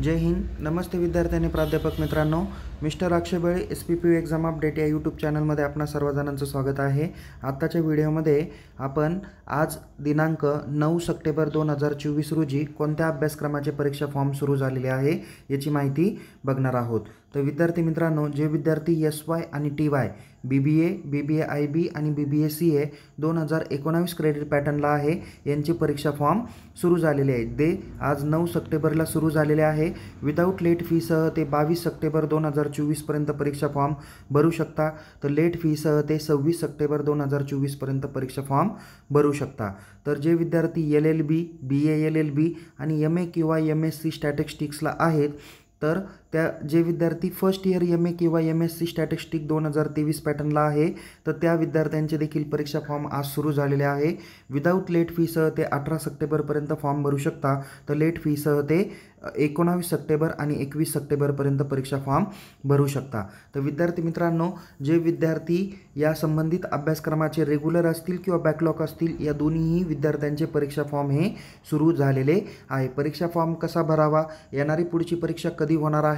जय हिंद. नमस्ते विद्यार्थी आणि प्राध्यापक मित्रांनो. मिस्टर अक्षय बळे SPPU एक्झाम अपडेट या यूट्यूब चॅनलमध्ये आपणा सर्वजणांचं स्वागत आहे. आत्ताच्या व्हिडिओमध्ये आपण आज दिनांक 9 सप्टेंबर 2024 रोजी कोणत्या अभ्यासक्रमाचे परीक्षा फॉर्म सुरू झालेले आहे याची माहिती बघणार आहोत. तर विद्यार्थी मित्रांनो, जे विद्यार्थी SY आणि TY BBA, BBA IB आणि BBA CA 2019 क्रेडिट पॅटर्नला आहे यांची परीक्षा फॉर्म सुरू झालेले आहेत. ते आज 9 सप्टेंबरला सुरू झालेले आहे. विदाऊट लेट फीसह ते 22 सप्टेंबर 2024 पर्यंत परीक्षा फॉर्म भरू शकता. तर लेट फीसह ते 26 सप्टेंबर 2024 पर्यंत परीक्षा फॉर्म भरू शकता. तर जे विद्यार्थी LLB, BA LLB आणि MA किंवा MSc स्टॅटिस्टिक्सला आहेत, तर त्या जे विद्यार्थी फर्स्ट इयर MA किंवा MSc स्टॅटिस्टिक 2023 पॅटर्नला आहे, तर त्या विद्यार्थ्यांचे देखील परीक्षा फॉर्म आज सुरू झालेले आहे. विदाऊट लेट फीसह ते 18 सप्टेंबरपर्यंत फॉर्म भरू शकता. तर लेट फीसह ते 19 सप्टेंबर आणि 21 सप्टेंबरपर्यंत परीक्षा फॉर्म भरू शकता. तर विद्यार्थी मित्रांनो, जे विद्यार्थी या संबंधित अभ्यासक्रमाचे रेग्युलर असतील किंवा बॅकलॉग असतील, या दोन्हीही विद्यार्थ्यांचे परीक्षा फॉर्म हे सुरू झालेले आहे. परीक्षा फॉर्म कसा भरावा, येणारी पुढची परीक्षा कधी होणार आहे,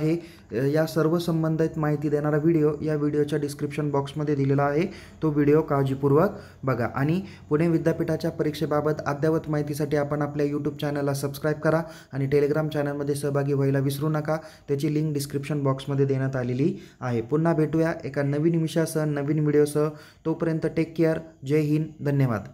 या सर्व संबंधित माहिती देणारा व्हिडिओ या व्हिडिओच्या डिस्क्रिप्शन बॉक्समध्ये दिलेला आहे. तो व्हिडिओ काळजीपूर्वक बघा. आणि पुणे विद्यापीठाच्या परीक्षेबाबत अद्ययावत माहितीसाठी आपण आपल्या यूट्यूब चॅनलला सबस्क्राईब करा आणि टेलिग्राम चॅनलमध्ये सहभागी व्हायला विसरू नका. त्याची लिंक डिस्क्रिप्शन बॉक्समध्ये देण्यात आलेली आहे. पुन्हा भेटूया एका नवीन विषयासह, नवीन व्हिडिओसह. तोपर्यंत टेक केअर. जय हिंद. धन्यवाद.